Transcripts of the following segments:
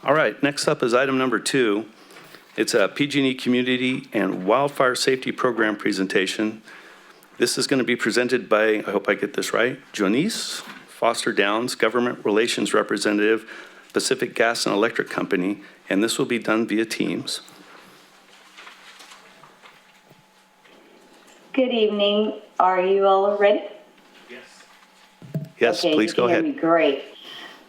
All right, next up is item number 2. It's a PG&E Community and Wildfire Safety Program presentation. This is going to be presented by, I hope I get this right, Jonice Foster Downs, Government Relations Representative, Pacific Gas and Electric Company, and this will be done via Teams. Good evening. Are you all ready? Yes. Yes, okay, please go ahead. Great.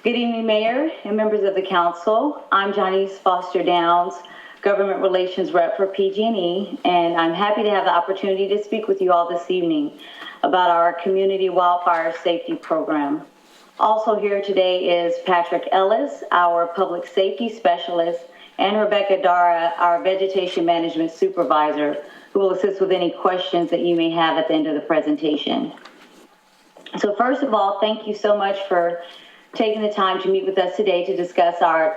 Good evening, Mayor and members of the Council. I'm Jonice Foster Downs, Government Relations Rep for PG&E, and I'm happy to have the opportunity to speak with you all this evening about our Community Wildfire Safety Program. Also here today is Patrick Ellis, our Public Safety Specialist, and Rebecca Dara, our Vegetation Management Supervisor, who will assist with any questions that you may have at the end of the presentation. So first of all, thank you so much for taking the time to meet with us today to discuss our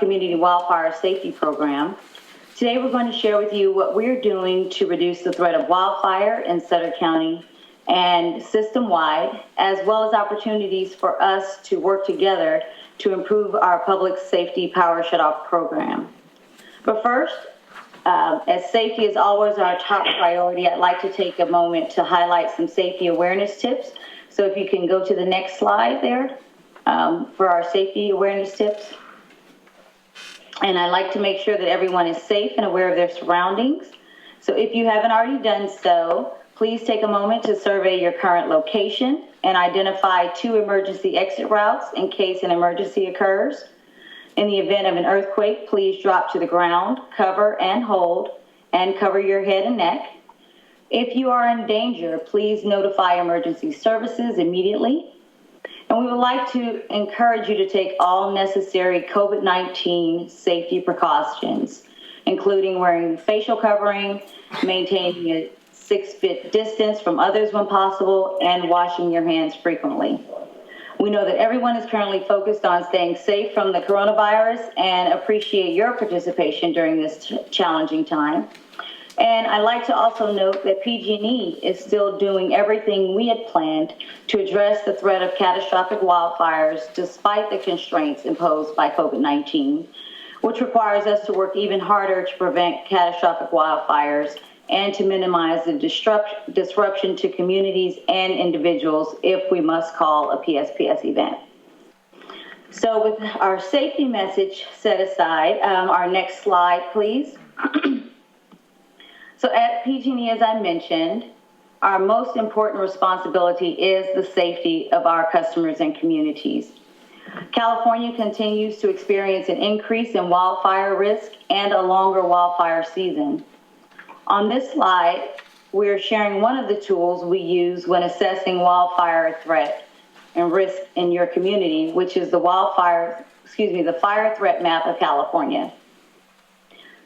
Community Wildfire Safety Program. Today we're going to share with you what we're doing to reduce the threat of wildfire in Sutter County and system-wide, as well as opportunities for us to work together to improve our public safety power shutoff program. But first, as safety is always our top priority, I'd like to take a moment to highlight some safety awareness tips. So if you can go to the next slide there for our safety awareness tips. And I'd like to make sure that everyone is safe and aware of their surroundings. So if you haven't already done so, please take a moment to survey your current location and identify 2 emergency exit routes in case an emergency occurs. In the event of an earthquake, please drop to the ground, cover and hold, and cover your head and neck. If you are in danger, please notify emergency services immediately. And we would like to encourage you to take all necessary COVID-19 safety precautions, including wearing facial covering, maintaining a 6-foot distance from others when possible, and washing your hands frequently. We know that everyone is currently focused on staying safe from the coronavirus and appreciate your participation during this challenging time. And I'd like to also note that PG&E is still doing everything we had planned to address the threat of catastrophic wildfires despite the constraints imposed by COVID-19, which requires us to work even harder to prevent catastrophic wildfires and to minimize the disruption to communities and individuals if we must call a PSPS event. So with our safety message set aside, our next slide, please. So at PG&E, as I mentioned, our most important responsibility is the safety of our customers and communities. California continues to experience an increase in wildfire risk and a longer wildfire season. On this slide, we're sharing one of the tools we use when assessing wildfire threat and risk in your community, which is the fire threat map of California.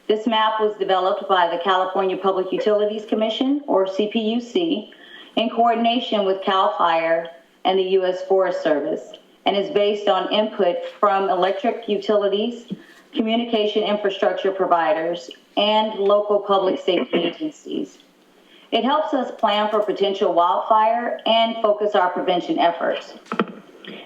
This map was developed by the California Public Utilities Commission, or CPUC, in coordination with CAL FIRE and the U.S. Forest Service, and is based on input from electric utilities, communication infrastructure providers, and local public safety agencies. It helps us plan for potential wildfire and focus our prevention efforts.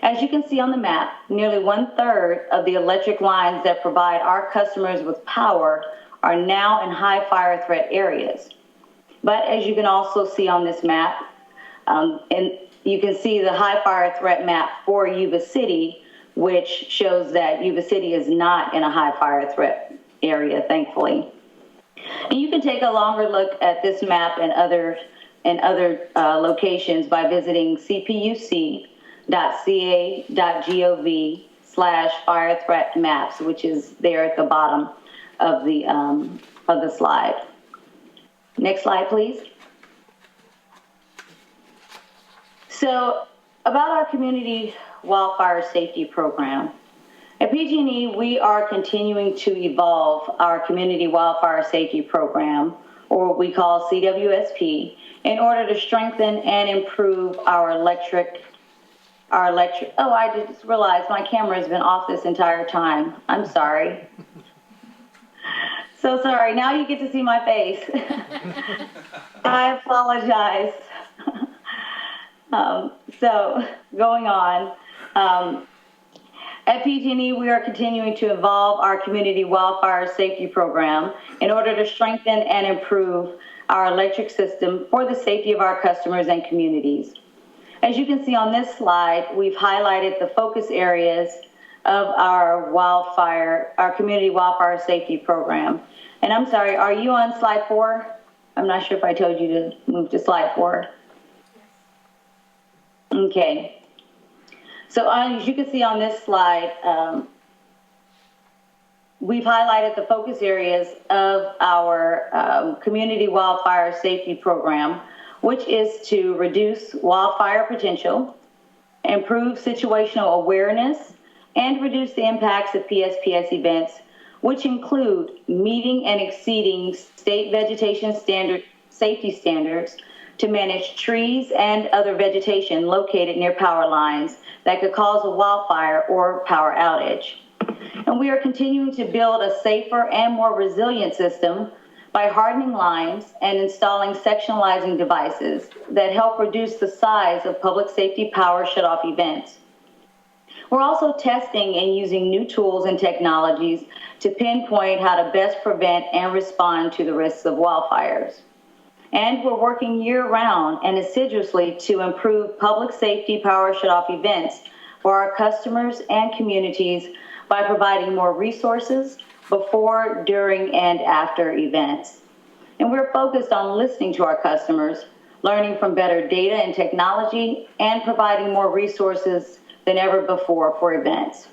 As you can see on the map, nearly 1/3 of the electric lines that provide our customers with power are now in high fire threat areas. But as you can also see on this map, and you can see the high fire threat map for Yuba City, which shows that Yuba City is not in a high fire threat area, thankfully. And you can take a longer look at this map and other locations by visiting cpuc.ca.gov/fire threat maps, which is there at the bottom of the slide. Next slide, please. So about our community wildfire safety program. At PG&E, we are continuing to evolve our community wildfire safety program, or what we call CWSP, in order to strengthen and improve our electric, oh, I just realized my camera has been off this entire time. I'm sorry. So sorry, now you get to see my face. I apologize. So going on, At PG&E, we are continuing to evolve our community wildfire safety program in order to strengthen and improve our electric system for the safety of our customers and communities. As you can see on this slide, we've highlighted the focus areas of our community wildfire safety program. And I'm sorry, are you on slide 4? I'm not sure if I told you to move to slide 4. Okay. So as you can see on this slide, we've highlighted the focus areas of our community wildfire safety program, which is to reduce wildfire potential, improve situational awareness, and reduce the impacts of PSPS events, which include meeting and exceeding state vegetation safety standards to manage trees and other vegetation located near power lines that could cause a wildfire or power outage. And we are continuing to build a safer and more resilient system by hardening lines and installing sectionalizing devices that help reduce the size of public safety power shutoff events. We're also testing and using new tools and technologies to pinpoint how to best prevent and respond to the risks of wildfires. And we're working year-round and assiduously to improve public safety power shutoff events for our customers and communities by providing more resources before, during, and after events. And we're focused on listening to our customers, learning from better data and technology, and providing more resources than ever before for events.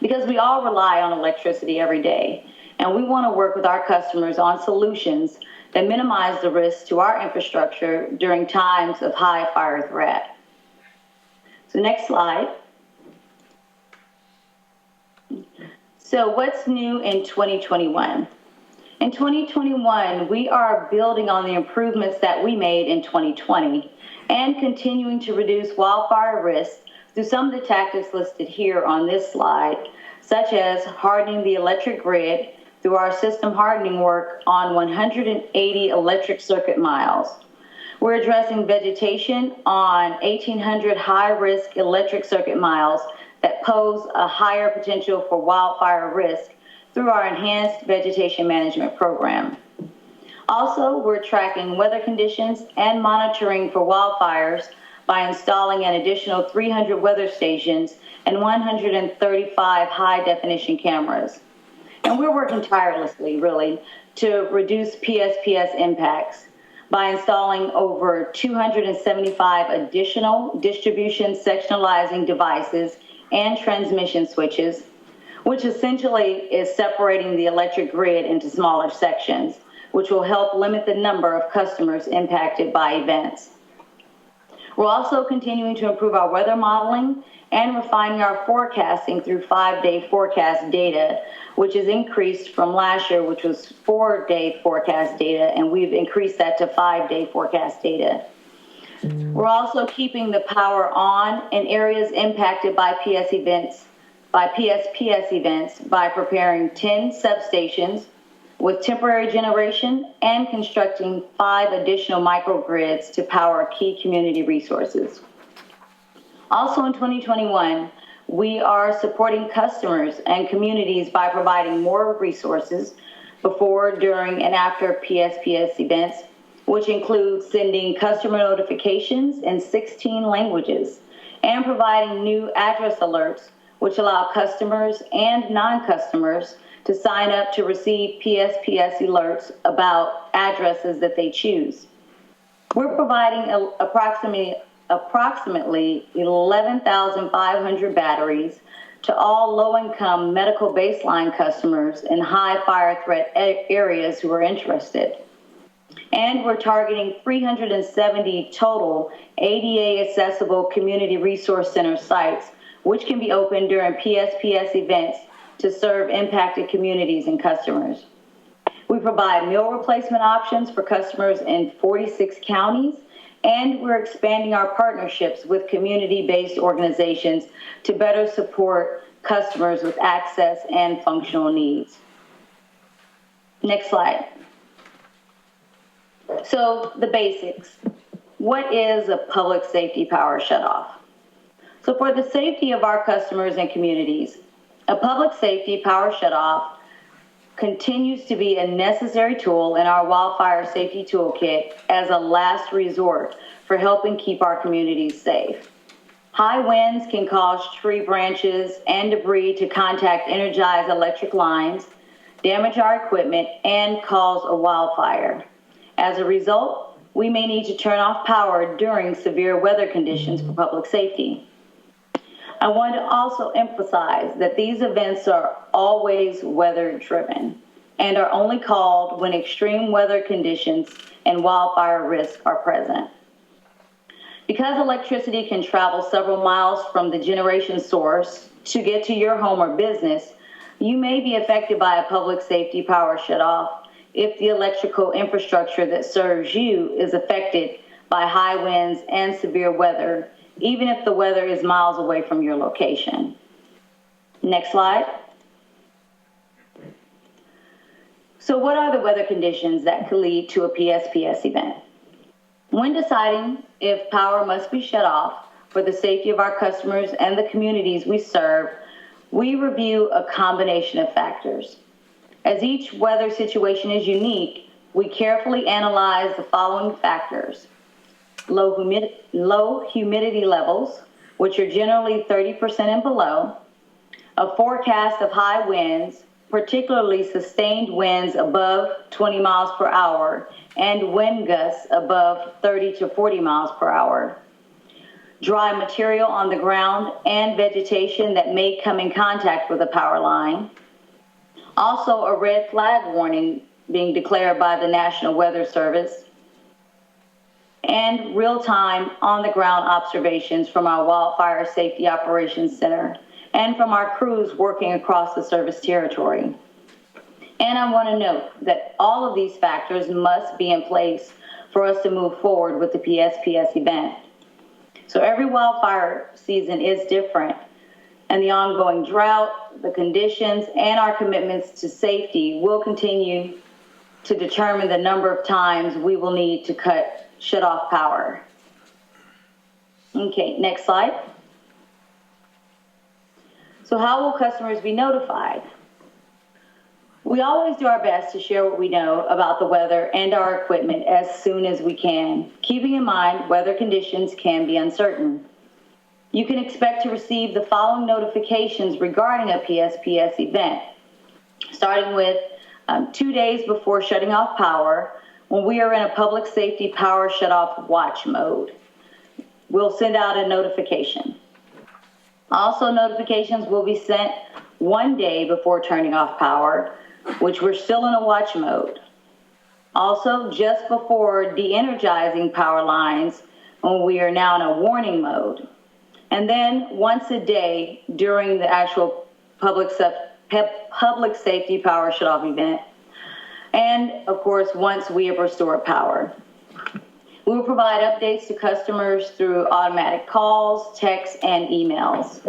Because we all rely on electricity every day, and we want to work with our customers on solutions that minimize the risks to our infrastructure during times of high fire threat. So next slide. So what's new in 2021? In 2021, we are building on the improvements that we made in 2020 and continuing to reduce wildfire risks through some of the tactics listed here on this slide, such as hardening the electric grid through our system hardening work on 180 electric circuit miles. We're addressing vegetation on 1,800 high-risk electric circuit miles that pose a higher potential for wildfire risk through our enhanced vegetation management program. Also, we're tracking weather conditions and monitoring for wildfires by installing an additional 300 weather stations and 135 high-definition cameras. And we're working tirelessly, really, to reduce PSPS impacts by installing over 275 additional distribution sectionalizing devices and transmission switches, which essentially is separating the electric grid into smaller sections, which will help limit the number of customers impacted by events. We're also continuing to improve our weather modeling and refining our forecasting through 5-day forecast data, which has increased from last year, which was 4-day forecast data, and we've increased that to 5-day forecast data. We're also keeping the power on in areas impacted by PSPS events by preparing 10 substations with temporary generation and constructing 5 additional microgrids to power key community resources. Also in 2021, we are supporting customers and communities by providing more resources before, during, and after PSPS events, which includes sending customer notifications in 16 languages and providing new address alerts, which allow customers and non-customers to sign up to receive PSPS alerts about addresses that they choose. We're providing approximately 11,500 batteries to all low-income medical baseline customers in high fire threat areas who are interested. And we're targeting 370 total ADA accessible community resource center sites, which can be opened during PSPS events to serve impacted communities and customers. We provide meal replacement options for customers in 46 counties, and we're expanding our partnerships with community-based organizations to better support customers with access and functional needs. Next slide. So the basics. What is a public safety power shutoff? So for the safety of our customers and communities, a public safety power shutoff continues to be a necessary tool in our wildfire safety toolkit as a last resort for helping keep our communities safe. High winds can cause tree branches and debris to contact energized electric lines, damage our equipment, and cause a wildfire. As a result, we may need to turn off power during severe weather conditions for public safety. I want to also emphasize that these events are always weather-driven and are only called when extreme weather conditions and wildfire risk are present. Because electricity can travel several miles from the generation source to get to your home or business, you may be affected by a public safety power shutoff if the electrical infrastructure that serves you is affected by high winds and severe weather, even if the weather is miles away from your location. Next slide. So what are the weather conditions that could lead to a PSPS event? When deciding if power must be shut off for the safety of our customers and the communities we serve, we review a combination of factors. As each weather situation is unique, we carefully analyze the following factors: low humidity levels, which are generally 30% and below, a forecast of high winds, particularly sustained winds above 20 miles per hour and wind gusts above 30 to 40 miles per hour, dry material on the ground and vegetation that may come in contact with a power line, also a red flag warning being declared by the National Weather Service, and real-time on-the-ground observations from our Wildfire Safety Operations Center and from our crews working across the service territory. And I want to note that all of these factors must be in place for us to move forward with the PSPS event. So every wildfire season is different, and the ongoing drought, the conditions, and our commitments to safety will continue to determine the number of times we will need to shut off power. Okay, next slide. So how will customers be notified? We always do our best to share what we know about the weather and our equipment as soon as we can, keeping in mind weather conditions can be uncertain. You can expect to receive the following notifications regarding a PSPS event, starting with 2 days before shutting off power, when we are in a public safety power shutoff watch mode. We'll send out a notification. Also, notifications will be sent 1 day before turning off power, which we're still in a watch mode. Also, just before de-energizing power lines, when we are now in a warning mode. And then once a day during the actual public safety power shutoff event. And of course, once we have restored power. We will provide updates to customers through automatic calls, texts, and emails.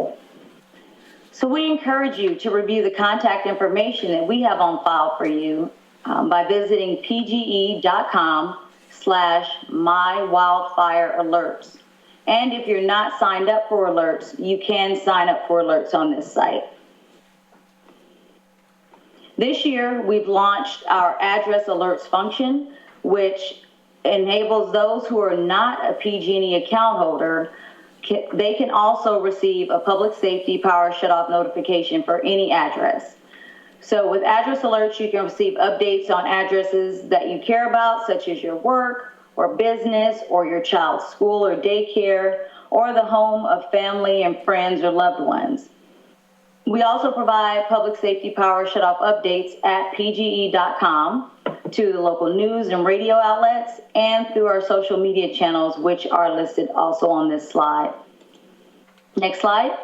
So we encourage you to review the contact information that we have on file for you by visiting pge.com/mywildfirealerts. And if you're not signed up for alerts, you can sign up for alerts on this site. This year, we've launched our address alerts function, which enables those who are not a PG&E account holder, they can also receive a public safety power shutoff notification for any address. So with address alerts, you can receive updates on addresses that you care about, such as your work or business or your child's school or daycare or the home of family and friends or loved ones. We also provide public safety power shutoff updates at pge.com to the local news and radio outlets and through our social media channels, which are listed also on this slide. Next slide.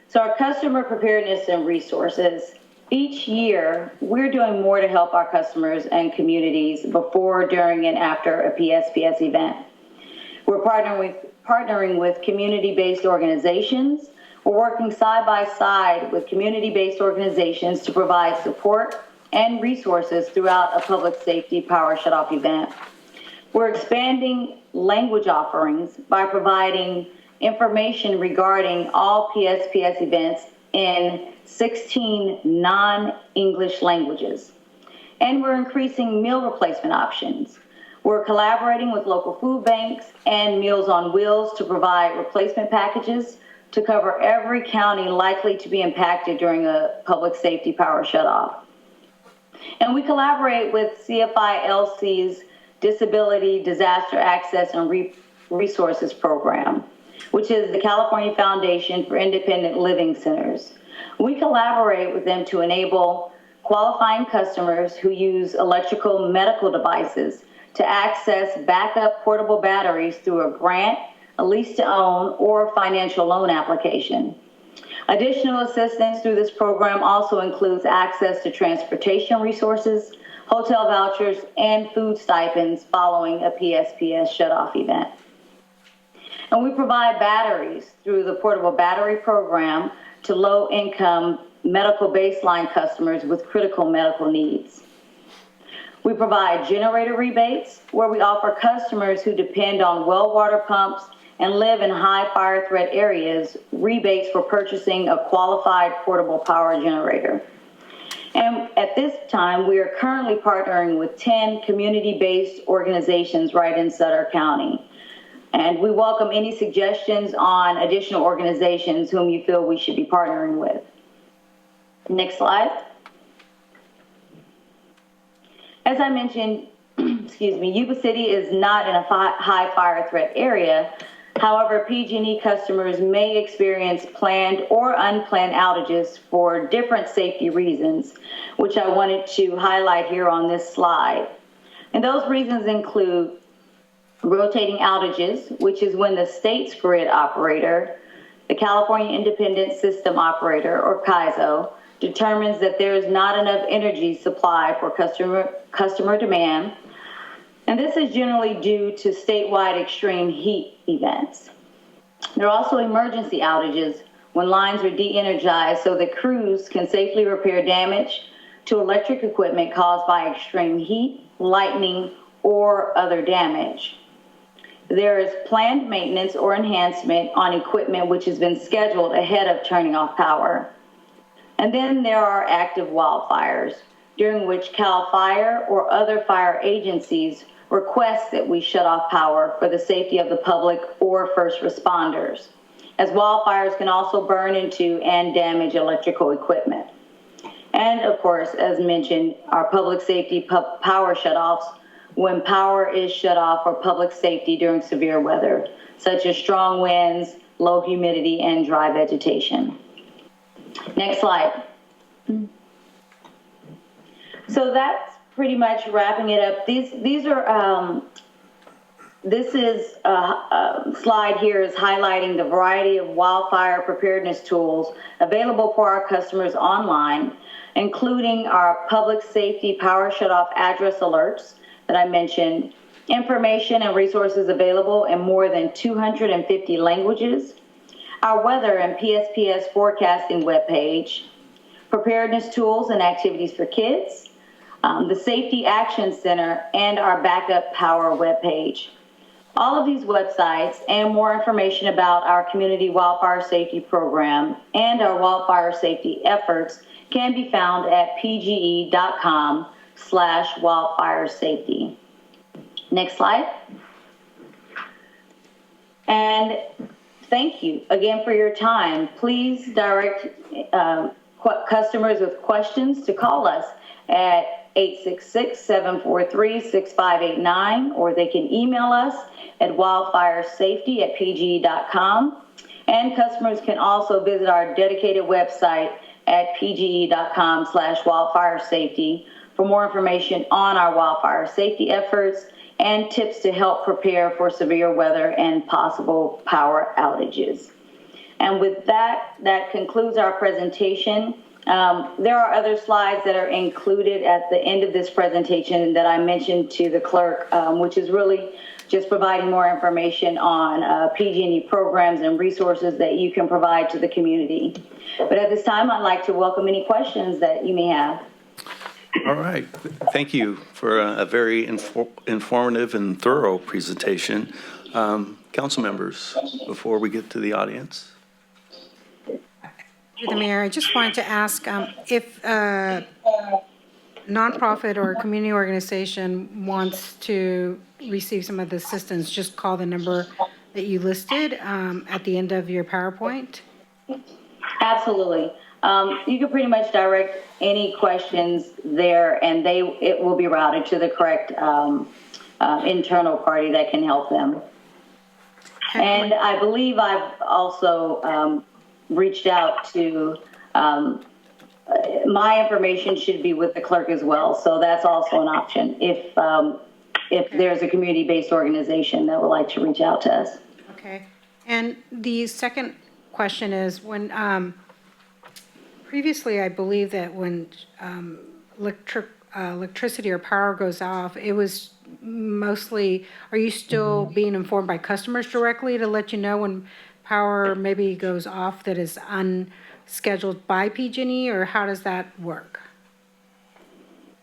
So our customer preparedness and resources. Each year, we're doing more to help our customers and communities before, during, and after a PSPS event. We're partnering with community-based organizations. We're working side by side with community-based organizations to provide support and resources throughout a public safety power shutoff event. We're expanding language offerings by providing information regarding all PSPS events in 16 non-English languages. And we're increasing meal replacement options. We're collaborating with local food banks and Meals on Wheels to provide replacement packages to cover every county likely to be impacted during a public safety power shutoff. And we collaborate with CFI-LC's Disability Disaster Access and Resources Program, which is the California Foundation for Independent Living Centers. We collaborate with them to enable qualifying customers who use electrical medical devices to access backup portable batteries through a grant, a lease-to-own, or financial loan application. Additional assistance through this program also includes access to transportation resources, hotel vouchers, and food stipends following a PSPS shutoff event. And we provide batteries through the Portable Battery Program to low-income medical baseline customers with critical medical needs. We provide generator rebates where we offer customers who depend on well water pumps and live in high fire threat areas rebates for purchasing a qualified portable power generator. And at this time, we are currently partnering with 10 community-based organizations right in Sutter County. And we welcome any suggestions on additional organizations whom you feel we should be partnering with. Next slide. As I mentioned, Yuba City is not in a high fire threat area. However, PG&E customers may experience planned or unplanned outages for different safety reasons, which I wanted to highlight here on this slide. And those reasons include rotating outages, which is when the state's grid operator, the California Independent System Operator, or CAISO, determines that there is not enough energy supply for customer demand. And this is generally due to statewide extreme heat events. There are also emergency outages when lines are de-energized so that crews can safely repair damage to electric equipment caused by extreme heat, lightning, or other damage. There is planned maintenance or enhancement on equipment which has been scheduled ahead of turning off power. And then there are active wildfires, during which CAL FIRE or other fire agencies request that we shut off power for the safety of the public or first responders, as wildfires can also burn into and damage electrical equipment. And of course, as mentioned, our public safety power shutoffs when power is shut off for public safety during severe weather, such as strong winds, low humidity, and dry vegetation. Next slide. So that's pretty much wrapping it up. These are, this is slide here is highlighting the variety of wildfire preparedness tools available for our customers online, including our public safety power shutoff address alerts that I mentioned, information and resources available in more than 250 languages, our weather and PSPS forecasting webpage, preparedness tools and activities for kids, the Safety Action Center, and our backup power webpage. All of these websites and more information about our community wildfire safety program and our wildfire safety efforts can be found at pge.com/wildfire safety. Next slide. And thank you again for your time. Please direct customers with questions to call us at 866-743-6589, or they can email us at wildfiresafety@pge.com. And customers can also visit our dedicated website at pge.com/wildfiresafety for more information on our wildfire safety efforts and tips to help prepare for severe weather and possible power outages. And with that, that concludes our presentation. There are other slides that are included at the end of this presentation that I mentioned to the clerk, which is really just providing more information on PG&E programs and resources that you can provide to the community. But at this time, I'd like to welcome any questions that you may have. All right. Thank you for a very informative and thorough presentation. Council members, before we get to the audience. Through the mayor, I just wanted to ask if a nonprofit or a community organization wants to receive some of the assistance, just call the number that you listed at the end of your PowerPoint. Absolutely. You can pretty much direct any questions there, and it will be routed to the correct internal party that can help them. And I believe I've also reached out to, my information should be with the clerk as well, so that's also an option if there's a community-based organization that would like to reach out to us. Okay. And the second question is when previously I believe that when electricity or power goes off, it was mostly, are you still being informed by customers directly to let you know when power maybe goes off that is unscheduled by PG&E, or how does that work?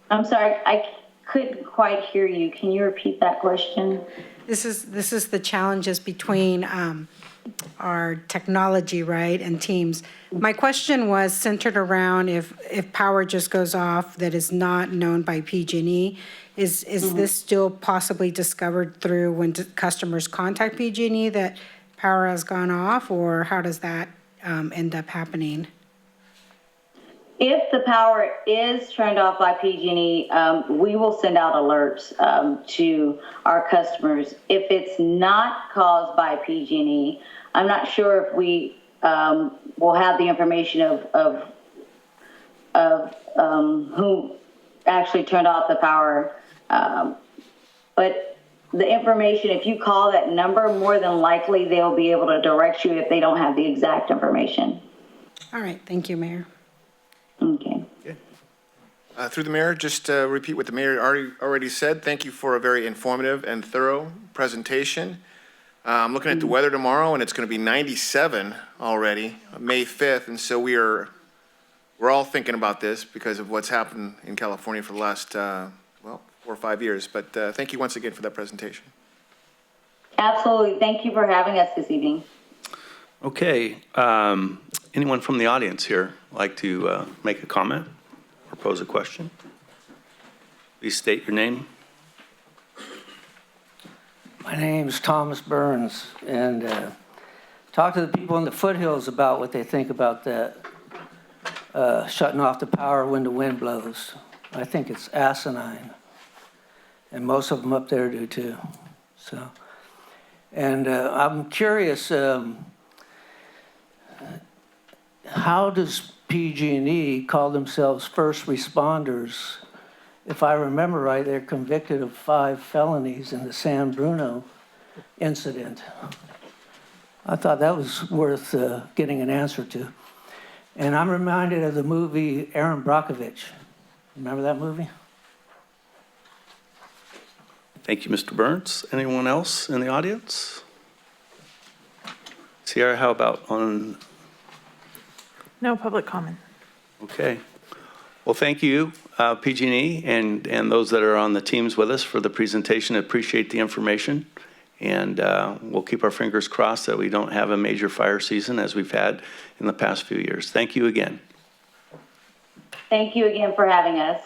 I'm sorry, I couldn't quite hear you. Can you repeat that question? This is the challenges between our technology, right, and teams. My question was centered around if power just goes off that is not known by PG&E, is this still possibly discovered through when customers contact PG&E that power has gone off, or how does that end up happening? If the power is turned off by PG&E, we will send out alerts to our customers. If it's not caused by PG&E, I'm not sure if we will have the information of who actually turned off the power. But the information, if you call that number, more than likely they'll be able to direct you if they don't have the exact information. All right, thank you, Mayor. Okay. Through the mayor, just to repeat what the mayor already said, thank you for a very informative and thorough presentation. I'm looking at the weather tomorrow, and it's going to be 97 already, May 5th, and so we're all thinking about this because of what's happened in California for the last, 4 or 5 years. But thank you once again for that presentation. Absolutely. Thank you for having us this evening. Okay. Anyone from the audience here like to make a comment or pose a question? Please state your name. My name is Thomas Burns, and talk to the people in the foothills about what they think about that, shutting off the power when the wind blows. I think it's asinine, and most of them up there do too. So, and I'm curious, how does PG&E call themselves first responders? If I remember right, they're convicted of 5 felonies in the San Bruno incident. I thought that was worth getting an answer to. And I'm reminded of the movie Aaron Brockovich. Remember that movie? Thank you, Mr. Burns. Anyone else in the audience? Sierra, how about on? No public comment. Okay. Well, thank you, PG&E, and those that are on the teams with us for the presentation. I appreciate the information. And we'll keep our fingers crossed that we don't have a major fire season as we've had in the past few years. Thank you again. Thank you again for having us.